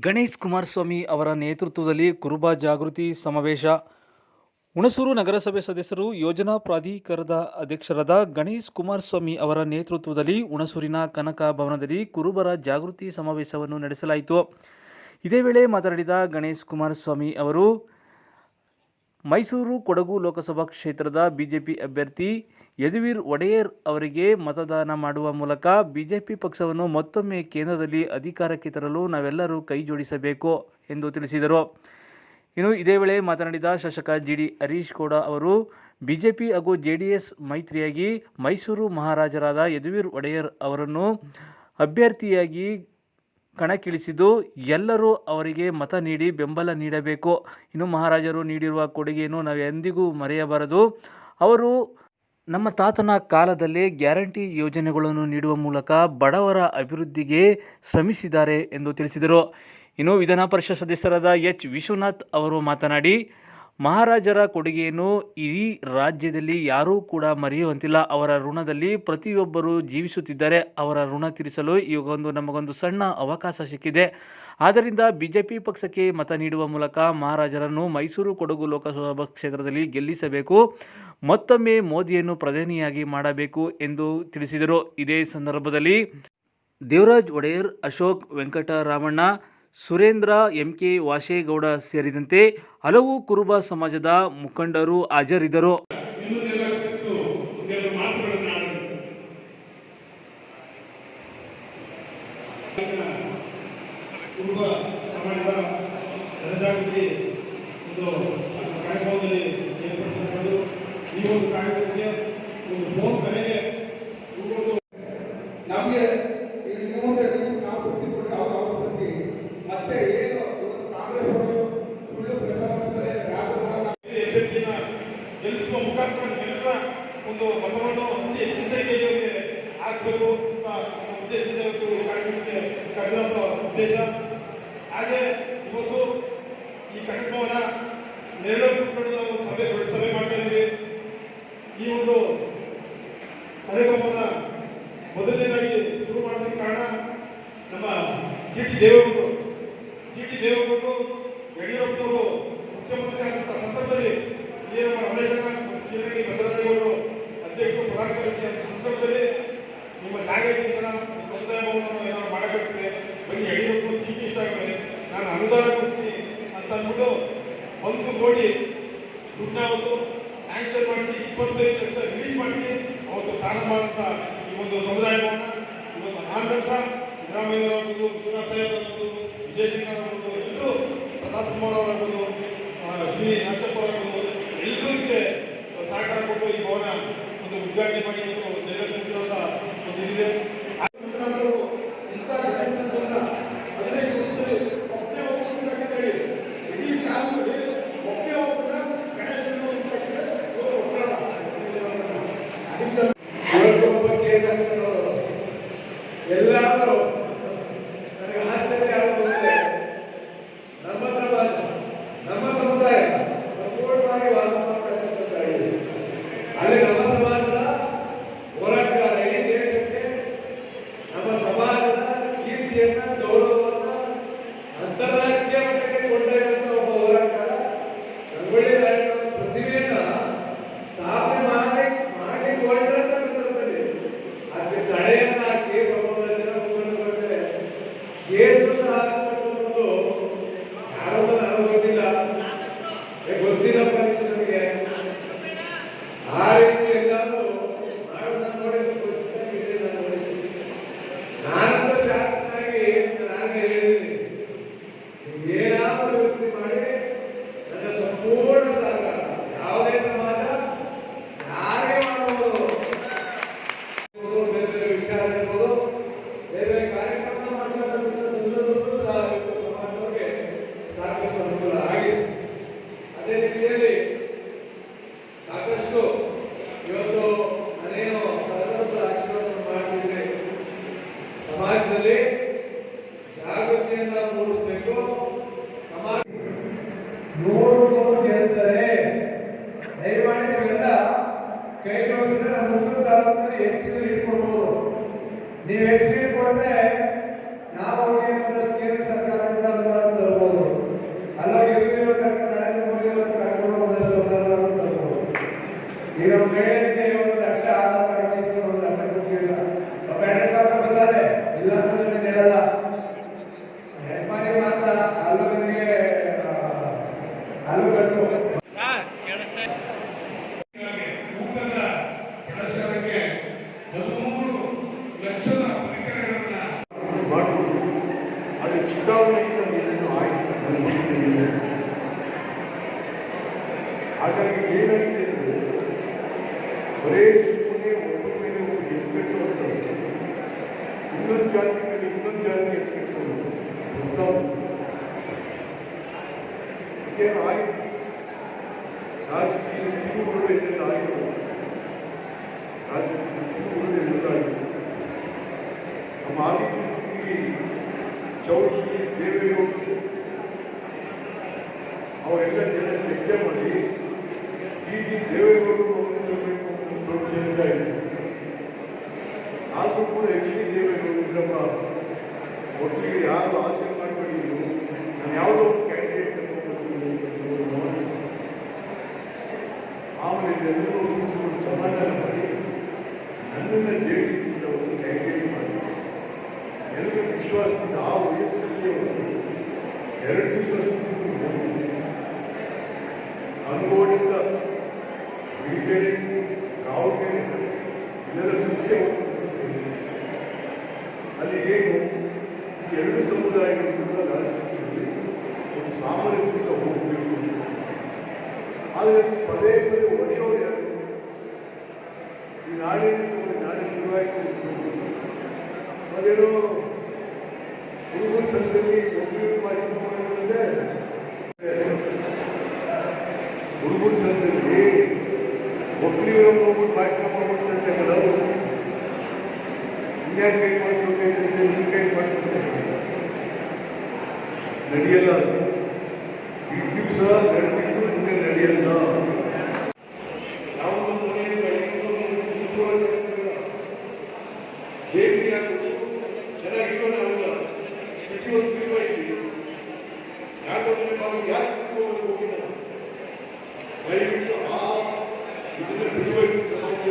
ಗಣೇಶ್ ಕುಮಾರಸ್ವಾಮಿ ಅವರ ನೇತೃತ್ವದಲ್ಲಿ ಕುರುಬ ಜಾಗೃತಿ ಸಮಾವೇಶ. ಹುಣಸೂರು ನಗರಸಭೆ ಸದಸ್ಯರು, ಯೋಜನಾ ಪ್ರಾಧಿಕಾರದ ಅಧ್ಯಕ್ಷರಾದ ಗಣೇಶ್ ಕುಮಾರಸ್ವಾಮಿ ಅವರ ನೇತೃತ್ವದಲ್ಲಿ ಹುಣಸೂರಿನ ಕನಕ ಭವನದಲ್ಲಿ ಕುರುಬರ ಜಾಗೃತಿ ಸಮಾವೇಶವನ್ನು ನಡೆಸಲಾಯಿತು. ಇದೇ ವೇಳೆ ಮಾತನಾಡಿದ ಗಣೇಶ್ ಕುಮಾರಸ್ವಾಮಿ ಅವರು, ಮೈಸೂರು ಕೊಡಗು ಲೋಕಸಭಾ ಕ್ಷೇತ್ರದ ಬಿಜೆಪಿ ಅಭ್ಯರ್ಥಿ ಯದುವೀರ್ ಒಡೆಯರ್ ಅವರಿಗೆ ಮತದಾನ ಮಾಡುವ ಮೂಲಕ ಬಿಜೆಪಿ ಪಕ್ಷವನ್ನು ಮತ್ತೊಮ್ಮೆ ಕೇಂದ್ರದಲ್ಲಿ ಅಧಿಕಾರಕ್ಕೆ ತರಲು ನಾವೆಲ್ಲರೂ ಕೈ ಜೋಡಿಸಬೇಕು ಎಂದು ತಿಳಿಸಿದರು. ಇನ್ನು ಇದೇ ವೇಳೆ ಮಾತನಾಡಿದ ಶಾಸಕ ಜಿಡಿ ಹರೀಶ್ ಗೌಡ ಅವರು, ಬಿಜೆಪಿ ಹಾಗೂ ಜೆಡಿಎಸ್ ಮೈತ್ರಿಯಾಗಿ ಮೈಸೂರು ಮಹಾರಾಜರಾದ ಯದುವೀರ್ ಒಡೆಯರ್ ಅವರನ್ನು ಅಭ್ಯರ್ಥಿಯಾಗಿ ಕಣಕ್ಕಿಳಿಸಿದ್ದು ಎಲ್ಲರೂ ಅವರಿಗೆ ಮತ ನೀಡಿ ಬೆಂಬಲ ನೀಡಬೇಕು. ಇನ್ನು ಮಹಾರಾಜರು ನೀಡಿರುವ ಕೊಡುಗೆಯನ್ನು ನಾವು ಎಂದಿಗೂ ಮರೆಯಬಾರದು. ಅವರು ನಮ್ಮ ತಾತನ ಕಾಲದಲ್ಲೇ ಗ್ಯಾರಂಟಿ ಯೋಜನೆಗಳನ್ನು ನೀಡುವ ಮೂಲಕ ಬಡವರ ಅಭಿವೃದ್ಧಿಗೆ ಶ್ರಮಿಸಿದ್ದಾರೆ ಎಂದು ತಿಳಿಸಿದರು. ಇನ್ನು ವಿಧಾನ ಪರಿಷತ್ ಸದಸ್ಯರಾದ ಎಚ್ ವಿಶ್ವನಾಥ್ ಅವರು ಮಾತನಾಡಿ, ಮಹಾರಾಜರ ಕೊಡುಗೆಯನ್ನು ಇಡೀ ರಾಜ್ಯದಲ್ಲಿ ಯಾರೂ ಕೂಡ ಮರೆಯುವಂತಿಲ್ಲ. ಅವರ ಋಣದಲ್ಲಿ ಪ್ರತಿಯೊಬ್ಬರು ಜೀವಿಸುತ್ತಿದ್ದಾರೆ. ಅವರ ಋಣ ತೀರಿಸಲು ಈಗೊಂದು ನಮಗೊಂದು ಸಣ್ಣ ಅವಕಾಶ ಸಿಕ್ಕಿದೆ. ಆದ್ದರಿಂದ ಬಿಜೆಪಿ ಪಕ್ಷಕ್ಕೆ ಮತ ನೀಡುವ ಮೂಲಕ ಮಹಾರಾಜರನ್ನು ಮೈಸೂರು ಕೊಡಗು ಲೋಕಸಭಾ ಕ್ಷೇತ್ರದಲ್ಲಿ ಗೆಲ್ಲಿಸಬೇಕು. ಮತ್ತೊಮ್ಮೆ ಮೋದಿಯನ್ನು ಪ್ರಧಾನಿಯಾಗಿ ಮಾಡಬೇಕು ಎಂದು ತಿಳಿಸಿದರು. ಇದೇ ಸಂದರ್ಭದಲ್ಲಿ ದೇವರಾಜ್ ಒಡೆಯರ್, ಅಶೋಕ್ ವೆಂಕಟರಾಮಣ್ಣ, ಸುರೇಂದ್ರ, ಎಂಕೆ ವಾಶೇಗೌಡ ಸೇರಿದಂತೆ ಹಲವು ಕುರುಬ ಸಮಾಜದ ಮುಖಂಡರು ಹಾಜರಿದ್ದರು. ನಮಗೆ ಮತ್ತೆ ಏನು ಕಾಂಗ್ರೆಸ್ ಅವರು ಸುಳ್ಳು ಪ್ರಚಾರ ಮಾಡ್ತಾರೆ, ಗೆಲ್ಲಿಸುವ ಮುಖಾಂತರ ಎಲ್ಲ ಒಂದು ಮತವನ್ನು ಅತಿ ಹೆಚ್ಚಿನ ಸಂಖ್ಯೆಯಲ್ಲಿ ಆಗಬೇಕು ಅಂತ ಉದ್ದೇಶದಿಂದ ಇವತ್ತು ಕಾರ್ಯಕ್ರಮಕ್ಕೆ ಕರೆದಂಥ ಉದ್ದೇಶ. ಹಾಗೆ ಇವತ್ತು ಈ ಕಾರ್ಯಕ್ರಮವನ್ನು ನೆರವೇರಿಸಿಕೊಂಡು ನಾವು ಸಭೆ ಮಾಡ್ತಾ ಇದ್ದೀವಿ. ಈ ಒಂದು ಕಾರ್ಯಕ್ರಮವನ್ನು ಮೊದಲನೇದಾಗಿ ಶುರು ಮಾಡೋದಕ್ಕೆ ಕಾರಣ ನಮ್ಮ ಜಿ ಟಿ ದೇವೇಗೌಡರು ಯಡಿಯೂರಪ್ಪನವರು ಮುಖ್ಯಮಂತ್ರಿ ಆದಂಥ ಸಂದರ್ಭದಲ್ಲಿ ನಮ್ಮ ರಮೇಶಣ್ಣ ಶ್ರೀರೆಡ್ಡಿ ಬಸವರಾಜೇಗೌಡರು ಅಧ್ಯಕ್ಷರು ಪ್ರಧಾನ ಕಾರ್ಯದರ್ಶಿ ಆದ ಸಂದರ್ಭದಲ್ಲಿ ನಿಮ್ಮ ಜಾಗದಿಂದ ಸಮುದಾಯ ಭವನವನ್ನು ಏನಾದ್ರು ಮಾಡಬೇಕಾಗ್ತದೆ, ಬನ್ನಿ ಯಡಿಯೂರಪ್ಪನ ಚೀಫ್ ಮಿನಿಸ್ಟರ್ ಆಗಿದೆ, ನಾನು ಅನುದಾನ ಕೊಡ್ತೀನಿ ಅಂತ ಅಂದ್ಬಿಟ್ಟು 1 ಕೋಟಿ ದುಡ್ಡನ್ನ ಅವತ್ತು ಸ್ಯಾಂಕ್ಷನ್ ಮಾಡಿಸಿ 25 ಲಕ್ಷ ರಿಲೀಸ್ ಮಾಡಿಸಿ ಅವತ್ತು ಪ್ರಾರಂಭ ಆದಂಥ ಈ ಒಂದು ಸಮುದಾಯ ಭವನ ಇವತ್ತು ಆನಂತರ ಸಿದ್ದರಾಮಯ್ಯನವರಾಗ್ಬೋದು, ವಿಶ್ವನಾಥ ಸಾಹೇಬರಾಗ್ಬೋದು, ವಿಜಯಶಂಕರ್ ಅವರಾಗ್ಬೋದು, ಎಲ್ಲರೂ ಪ್ರತಾಪ್ ಕುಮಾರ್ ಅವರಾಗ್ಬೋದು, ಶ್ರೀ ನಾಚಪ್ಪರಾಗ್ಬೋದು, ಎಲ್ಲರೂ ಇದಕ್ಕೆ ಸಹಕಾರ ಕೊಟ್ಟು ಈ ಭವನ ಒಂದು ಉದ್ಘಾಟನೆ ಮಾಡಿ ನೆರವೇರಿಸಿರುವಂಥ ಒಂದು ಇದಿದೆ. ಎಲ್ಲರೂ ನನಗೆ ಆಶ್ಚರ್ಯ ಆಗುತ್ತದೆ. ನಮ್ಮ ಸಮುದಾಯ ಸಂಪೂರ್ಣವಾಗಿ ವಾಸ ಮಾಡ್ತಕ್ಕಂಥ ಅಲ್ಲಿ ನಮ್ಮ ಸಮಾಜದ ಹೋರಾಟಗಾರ ಇಡೀ ದೇಶಕ್ಕೆ ನಮ್ಮ ಸಮಾಜದ ಕೀರ್ತಿಯನ್ನ, ಗೌರವವನ್ನ ಅಂತಾರಾಷ್ಟ್ರೀಯ ಮಟ್ಟಕ್ಕೆ ಕೊಂಡೊಯ್ದಂತ ಒಬ್ಬ ಹೋರಾಟಗಾರ ಸಂಗೊಳ್ಳಿ ರಾಯಣ್ಣನ ಪ್ರತಿಭೆಯನ್ನ ಸ್ಥಾಪನೆ ಮಾಡಿಕೊಂಡಂತ ಸಂದರ್ಭದಲ್ಲಿ ಅದಕ್ಕೆ ತಡೆಯನ್ನ ಹಾಕಿ ಪ್ರಬಂಧ ಜನ ಮುಖಂಡ ಬಂದರೆ ಕೇಸು ಸಹ ಹಾಕ್ತಕ್ಕಂಥದ್ದು ಯಾರೋ ನನಗೆ ಗೊತ್ತಿಲ್ಲ ಪರಿಸ್ಥಿತಿ ನನಗೆ ಆ ರೀತಿ ಎಲ್ಲರೂ ಮಾಡೋದನ್ನು ನೋಡಿದ್ರೆ ನಾನಂತೂ ಶಾಸಕನಾಗಿ ನಾನೇ ಹೇಳಿದ್ದೀನಿ, ಏನಾದರೂ ವ್ಯಕ್ತಿ ಮಾಡಿ ನನ್ನ ಸಂಪೂರ್ಣ ಸಹಕಾರ ಯಾವುದೇ ಸಮಾಜ ಯಾರೇ ಮಾಡಬಹುದು, ಬೇರೆ ಬೇರೆ ವಿಚಾರ ಇರ್ಬೋದು, ಬೇರೆ ಬೇರೆ ಕಾರ್ಯಕ್ರಮ ಮಾಡ್ತಕ್ಕಂಥ ಸಂದರ್ಭದಲ್ಲೂ ಸಹ ಸಮಾಜದವರಿಗೆ ಸಾಕಷ್ಟು ಅನುಕೂಲ ಆಗಿದೆ. ಅದೇ ರೀತಿಯಲ್ಲಿ ಸಾಕಷ್ಟು ಇವತ್ತು ನಾನೇನು ಆಶೀರ್ವಾದ ಮಾಡಿಸಿದ್ರೆ ಸಮಾಜದಲ್ಲಿ ಜಾಗೃತಿಯನ್ನ ಮೂಡಿಸಬೇಕು. ಸಮಾಜ ಹೇಳ್ತಾರೆ, ದಯಮಾಡಿ ನೀವೆಲ್ಲ ಕೈ ಜೋಡಿಸಿದ್ರೆ ನಮ್ಮ ಮುಸ್ಲಿಂ ತಾಲೂಕಿನಲ್ಲಿ ಹೆಚ್ಚಿನ ಇಟ್ಕೊಳ್ಬಹುದು. ನೀವು ಹೆಚ್ಚಿಗೆ ಇಟ್ಕೊಂಡ್ರೆ ನಾವು ಕೇಂದ್ರ ಸರ್ಕಾರದಿಂದ ಹಾಗಾಗಿ ಏನಾಗಿದೆ ಅಂದರೆ ಬರೇ ಸುಮ್ಮನೆ ಒಬ್ಬರ ಮೇಲೆ ಒಬ್ಬರು ಎತ್ಬಿಟ್ಟು ಹೋಗ್ತಾರೆ. ಇನ್ನೊಂದು ಜಾತಿ ಮೇಲೆ ಇನ್ನೊಂದು ಜಾತಿ ಎತ್ಬಿಟ್ಟು ಏನು ಆಯಿತು ರಾಜಕೀಯ ಚಿಗುರುಗಳು ಇದೆಲ್ಲ ಆಯಿತು. ರಾಜಕೀಯ ಚಿಗುರುಗಳು ಇದೆಲ್ಲ ಆಯಿತು. ನಮ್ಮ ಆದಿತ್ಯ ಚೌಕಿ ದೇವೇಗೌಡರು ಅವರೆಲ್ಲ ಜನ ಚರ್ಚೆ ಮಾಡಿ ಸಿ ದೇವೇಗೌಡರು ಹೋಗಬೇಕು ಅಂತ ಚರ್ಚೆ ಆಯಿತು. ಆದರೂ ಕೂಡ ಎಚ್ ಡಿ ದೇವೇಗೌಡರು ಇದ್ರಪ್ಪ ಒಟ್ಟಿಗೆ ಯಾರು ಆಸೆ ಮಾಡಬೇಡಿ, ನಾನು ಯಾವುದೋ ಒಂದು ಕ್ಯಾಂಡಿಡೇಟ್ ಆಮೇಲೆ ಎಲ್ಲರೂ ಸಮಾಧಾನ ಮಾಡಿ ನನ್ನನ್ನು ಜೆಡಿಎಸ್ನಿಂದ ಒಂದು ಕ್ಯಾಂಡಿಡೇಟ್ ಮಾಡಿ ಎಲ್ಲರೂ ವಿಶ್ವಾಸದಿಂದ ಆ ವಯಸ್ಸಲ್ಲಿ ಅವರು 2 ದಿವಸ ಅನುಭವದಿಂದ ಬಿಜೆಪಿ ಕಾವುಗೆ ಇದೆಲ್ಲ ಮುಖ್ಯ ಅಲ್ಲಿ ಏನು ಈ 2 ಸಮುದಾಯಗಳು ಕೂಡ ರಾಜಕೀಯದಲ್ಲಿ ಒಂದು ಸಾಮರಸ್ಯದಿಂದ ಹೋಗಬೇಕು. ಆದರೆ ಪದೇ ಪದೇ ಒಡೆಯೋರು ಯಾರು? ಈ ನಾಳೆ ಶುರುವಾಯಿತು. ಅದೇನೋ ಹುಡುಗರ ಸಂಘದಲ್ಲಿ ಒಬ್ಬರು ಮಾಡಿಕೊಂಡೆ ಹುಡುಗರ ಸಂಘದಲ್ಲಿ ಒಬ್ಬರಿವರನ್ನು ಹೋಗ್ಬಿಟ್ಟು ಭಾಷಣ ಮಾಡ್ಬಿಡ್ತಂತೆ ಕೆಲವು ಇನ್ಯಾರು ಕೈ ಮಾಡಿಸ್ಬೇಕಾಯ್ತಂತೆ, ನಿಮ್ಮ ಕೈ ಮಾಡಿಸ್ಬೇಕಾಯ್ತು ನಡೆಯಲ್ಲ. ಈ ದಿವಸ ನಡೆದಿದ್ದು ನಿನ್ನೆ ನಡೆಯಲ್ಲ. ಯಾವುದೋ ಮನೆಯಲ್ಲಿ ದೇವಿ ಹಾಕೋದು ಚೆನ್ನಾಗಿರೋಣ ಅಲ್ಲ, ಪ್ರತಿಯೊಂದು ತಿಳುವಳಿಕೆ ಯಾಕಂದ್ರೆ ನಾವು ಯಾಕೆ ಹೋಗಿಲ್ಲ ದಯವಿಟ್ಟು ಆ ಇದನ್ನು ಬಿಡುವಳಿಕೆ